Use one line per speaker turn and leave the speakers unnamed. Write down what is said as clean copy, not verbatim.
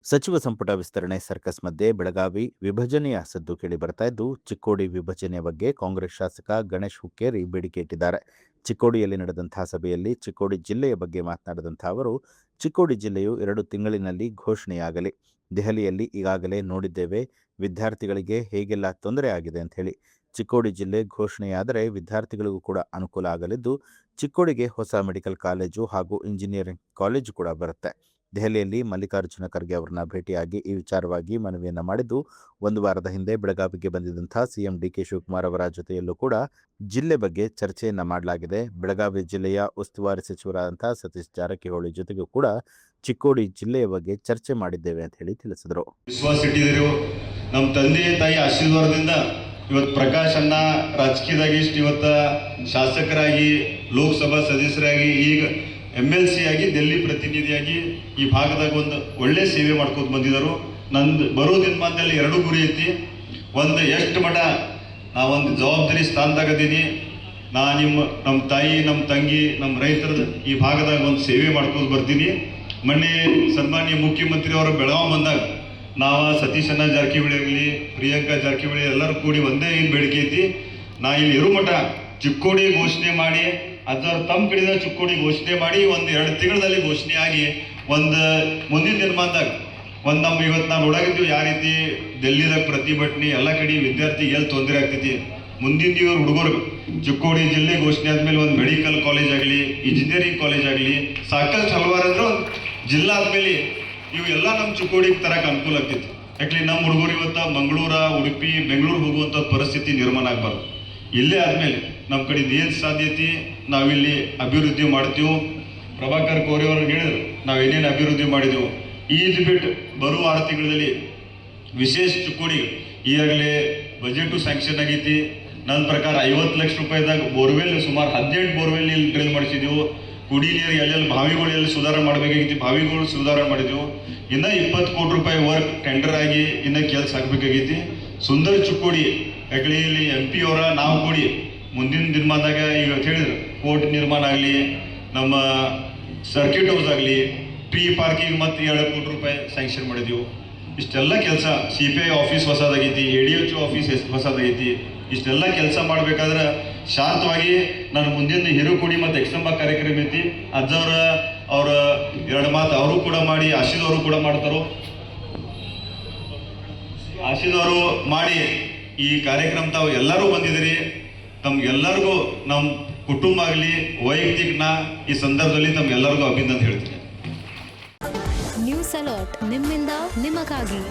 ಸಚಿವ ಸಂಪುಟ ವಿಸ್ತರಣೆ ಸರ್ಕಸ್ ಮಧ್ಯೆ ಬೆಳಗಾವಿ ವಿಭಜನೆಯ ಸದ್ದು ಕೇಳಿ ಬರ್ತಾ ಇದ್ದು, ಚಿಕ್ಕೋಡಿ ವಿಭಜನೆಯ ಬಗ್ಗೆ ಕಾಂಗ್ರೆಸ್ ಶಾಸಕ ಗಣೇಶ್ ಹುಕ್ಕೇರಿ ಬೇಡಿಕೆ ಇಟ್ಟಿದ್ದಾರೆ. ಚಿಕ್ಕೋಡಿಯಲ್ಲಿ ನಡೆದಂತಹ ಸಭೆಯಲ್ಲಿ ಚಿಕ್ಕೋಡಿ ಜಿಲ್ಲೆಯ ಬಗ್ಗೆ ಮಾತನಾಡಿದಂತಹ ಅವರು, ಚಿಕ್ಕೋಡಿ ಜಿಲ್ಲೆಯು 2 ತಿಂಗಳಿನಲ್ಲಿ ಘೋಷಣೆಯಾಗಲಿ. ದೆಹಲಿಯಲ್ಲಿ ಈಗಾಗಲೇ ನೋಡಿದ್ದೇವೆ, ವಿದ್ಯಾರ್ಥಿಗಳಿಗೆ ಹೇಗೆಲ್ಲ ತೊಂದರೆ ಆಗಿದೆ ಅಂತ ಹೇಳಿ. ಚಿಕ್ಕೋಡಿ ಜಿಲ್ಲೆ ಘೋಷಣೆಯಾದರೆ ವಿದ್ಯಾರ್ಥಿಗಳಿಗೂ ಕೂಡ ಅನುಕೂಲ ಆಗಲಿದ್ದು, ಚಿಕ್ಕೋಡಿಗೆ ಹೊಸ ಮೆಡಿಕಲ್ ಕಾಲೇಜು ಹಾಗೂ ಇಂಜಿನಿಯರಿಂಗ್ ಕಾಲೇಜು ಕೂಡ ಬರುತ್ತೆ. ದೆಹಲಿಯಲ್ಲಿ ಮಲ್ಲಿಕಾರ್ಜುನ ಖರ್ಗೆ ಅವರನ್ನ ಭೇಟಿಯಾಗಿ ಈ ವಿಚಾರವಾಗಿ ಮನವಿಯನ್ನ ಮಾಡಿದ್ದು, 1 ವಾರದ ಹಿಂದೆ ಬೆಳಗಾವಿಗೆ ಬಂದಿದ್ದಂತಹ ಸಿಎಂ ಡಿಕೆ ಶಿವಕುಮಾರ್ ಅವರ ಜೊತೆಯಲ್ಲೂ ಕೂಡ ಜಿಲ್ಲೆ ಬಗ್ಗೆ ಚರ್ಚೆಯನ್ನ ಮಾಡಲಾಗಿದೆ. ಬೆಳಗಾವಿ ಜಿಲ್ಲೆಯ ಉಸ್ತುವಾರಿ ಸಚಿವರಾದಂತಹ ಸತೀಶ್ ಜಾರಕಿಹೊಳಿ ಜೊತೆಗೂ ಕೂಡ ಚಿಕ್ಕೋಡಿ ಜಿಲ್ಲೆಯ ಬಗ್ಗೆ ಚರ್ಚೆ ಮಾಡಿದ್ದೇವೆ ಅಂತ ಹೇಳಿ ತಿಳಿಸಿದರು.
ವಿಶ್ವಾಸ ಇಟ್ಟಿದ್ರು. ನಮ್ಮ ತಂದೆ ತಾಯಿ ಆಶೀರ್ವಾದದಿಂದ ಇವತ್ತು ಪ್ರಕಾಶ್ ಅಣ್ಣ ರಾಜಕೀಯದಾಗಿ ಇವತ್ತ ಶಾಸಕರಾಗಿ, ಲೋಕಸಭಾ ಸದಸ್ಯರಾಗಿ, ಈಗ MLC ಆಗಿ, ದಿಲ್ಲಿ ಪ್ರತಿನಿಧಿಯಾಗಿ ಈ ಭಾಗದಾಗ ಒಂದು ಒಳ್ಳೆ ಸೇವೆ ಮಾಡ್ಕೊಂಡು ಬಂದಿದ್ದರು. ನಂದು ಬರೋ ದಿನಮಾನದಲ್ಲಿ 2 ಗುರಿ ಐತಿ. ಒಂದು ಎಷ್ಟು ಮಠ ನಾವೊಂದು ಜವಾಬ್ದಾರಿ ಸ್ಥಾನದಾಗದೀನಿ, ನಮ್ಮ ತಾಯಿ, ನಮ್ಮ ತಂಗಿ, ನಮ್ಮ ರೈತರ ಈ ಭಾಗದಾಗ ಒಂದು ಸೇವೆ ಮಾಡ್ಕೊಂಡು ಬರ್ತೀನಿ. ಮೊನ್ನೆ ಸನ್ಮಾನ್ಯ ಮುಖ್ಯಮಂತ್ರಿ ಅವರು ಬೆಳಗಾವಿ ಬಂದಾಗ ನಾವು ಸತೀಶಣ್ಣ ಜಾರಕಿಹೊಳಿ ಆಗಲಿ, ಪ್ರಿಯಾಂಕಾ ಜಾರಕಿಹೊಳಿ ಎಲ್ಲರೂ ಕೂಡಿ ಒಂದೇ ಏನು ಬೇಡಿಕೆ ಐತಿ, ನಾ ಇಲ್ಲಿ ಇರು ಮಠ ಚಿಕ್ಕೋಡಿ ಘೋಷಣೆ ಮಾಡಿ, ಅದರ ತಮ್ಮ ಕಡೆಯಿಂದ ಚಿಕ್ಕೋಡಿ ಘೋಷಣೆ ಮಾಡಿ 1-2 ತಿಂಗಳಲ್ಲಿ ಘೋಷಣೆ ಆಗಿ ಮುಂದಿನ ದಿನಮಾನದಾಗ ನಮ್ಮ ಇವತ್ತು ನಾವು ನೋಡಾಗಿದ್ದೀವಿ ಯಾವ ರೀತಿ ಡೆಲ್ಲಿದಾಗ ಪ್ರತಿಭಟನೆ ಎಲ್ಲ ಕಡೆ ವಿದ್ಯಾರ್ಥಿಗೆ ಎಲ್ಲಿ ತೊಂದರೆ ಆಗ್ತೈತಿ. ಮುಂದಿನ ಇವರು ಹುಡುಗರು ಚಿಕ್ಕೋಡಿ ಜಿಲ್ಲೆ ಘೋಷಣೆ ಆದ್ಮೇಲೆ ಒಂದು ಮೆಡಿಕಲ್ ಕಾಲೇಜ್ ಆಗಲಿ, ಇಂಜಿನಿಯರಿಂಗ್ ಕಾಲೇಜ್ ಆಗಲಿ, ಸಾಕಷ್ಟು ಹಲವಾರು ಅಂದ್ರೆ ಒಂದು ಜಿಲ್ಲಾ ಆದ್ಮೇಲೆ ಇವೆಲ್ಲ ನಮ್ಮ ಚಿಕ್ಕೋಡಿಗೆ ತರಕ್ಕೆ ಅನುಕೂಲ ಆಗ್ತೈತಿ. ಯಾಕಂದ್ರೆ ನಮ್ಮ ಹುಡುಗರು ಇವತ್ತು ಮಂಗಳೂರ, ಉಡುಪಿ, ಬೆಂಗಳೂರು ಹೋಗುವಂಥ ಪರಿಸ್ಥಿತಿ ನಿರ್ಮಾಣ ಆಗಬಾರ್ದು. ಇಲ್ಲೇ ಆದ್ಮೇಲೆ ನಮ್ಮ ಕಡೆ ಏನು ಸಾಧ್ಯತೆ ನಾವಿಲ್ಲಿ ಅಭಿವೃದ್ಧಿ ಮಾಡ್ತೀವಿ. ಪ್ರಭಾಕರ್ ಕೋರೆ ಅವರು ಹೇಳಿದ್ರು ನಾವು ಏನೇನು ಅಭಿವೃದ್ಧಿ ಮಾಡಿದೆವು. ಈದ್ ಬಿಟ್ಟು ಬರುವ 6 ತಿಂಗಳಲ್ಲಿ ವಿಶೇಷ ಚಿಕ್ಕೋಡಿ ಈಗಾಗಲೇ ಬಜೆಟು ಸ್ಯಾಂಕ್ಷನ್ ಆಗೈತಿ. ನನ್ನ ಪ್ರಕಾರ 50 ಲಕ್ಷ ರೂಪಾಯಿದಾಗ ಬೋರ್ವೆಲ್ ಸುಮಾರು 18 ಬೋರ್ವೆಲ್ ಇಲ್ಲಿ ಡ್ರಿಲ್ ಮಾಡಿಸಿದೆವು. ಕುಡಿ ನೀರು ಎಲ್ಲೆಲ್ಲಿ ಬಾವಿಗಳು ಎಲ್ಲಿ ಸುಧಾರಣೆ ಮಾಡಬೇಕಾಗಿತ್ತು, ಬಾವಿಗಳು ಸುಧಾರಣೆ ಮಾಡಿದೆವು. ಇನ್ನು 20 ಕೋಟಿ ರೂಪಾಯಿ ವರ್ಕ್ ಟೆಂಡರ್ ಆಗಿ ಇನ್ನೂ ಕೆಲಸ ಆಗಬೇಕಾಗೈತಿ. ಸುಂದರ ಚಿಕ್ಕೋಡಿ ಯಾಕಂದ್ರೆ ಇಲ್ಲಿ MP ಅವರ ನಾವು ಕೂಡಿ ಮುಂದಿನ ದಿನಮಾನದಾಗ ಈಗ ಹೇಳಿದ್ರು ಕೋರ್ಟ್ ನಿರ್ಮಾಣ ಆಗಲಿ, ನಮ್ಮ ಸರ್ಕ್ಯೂಟ್ ಹೌಸ್ ಆಗಲಿ, ಟ್ರೀ ಪಾರ್ಕಿಂಗ್ ಮತ್ತು 2 ಕೋಟಿ ರೂಪಾಯಿ ಸ್ಯಾಂಕ್ಷನ್ ಮಾಡಿದೆವು. ಇಷ್ಟೆಲ್ಲ ಕೆಲಸ CPI ಆಫೀಸ್ ಹೊಸದಾಗೈತಿ, ADHO ಆಫೀಸ್ ಹೊಸದಾಗೈತಿ. ಇಷ್ಟೆಲ್ಲ ಕೆಲಸ ಮಾಡಬೇಕಾದ್ರೆ ಶಾಂತವಾಗಿ ನಾನು ಮುಂದಿನ ಹಿರುಕುಡಿ ಮತ್ತು ಎಕ್ಸಂಬ ಕಾರ್ಯಕ್ರಮ ಐತಿ, ಅವ್ರ 2 ಮಾತು ಅವರು ಕೂಡ ಮಾಡಿ, ಆಶೀದವರು ಕೂಡ ಮಾಡ್ತಾರೋ. ಆಶೀದವರು ಮಾಡಿ ಈ ಕಾರ್ಯಕ್ರಮ ತಾವು ಎಲ್ಲರೂ ಬಂದಿದ್ದೀರಿ. ತಮ್ಗೆಲ್ಲರಿಗೂ ನಮ್ಮ ಕುಟುಂಬ ಆಗಲಿ, ವೈಯಕ್ತಿಕ ಈ ಸಂದರ್ಭದಲ್ಲಿ ತಮ್ಗೆಲ್ಲರಿಗೂ ಅಭಿನಂದನೆ ಹೇಳ್ತೀನಿ.
ನ್ಯೂಸ್ ಅಲರ್ಟ್ ನಿಮ್ಮಿಂದ ನಿಮಗಾಗಿ.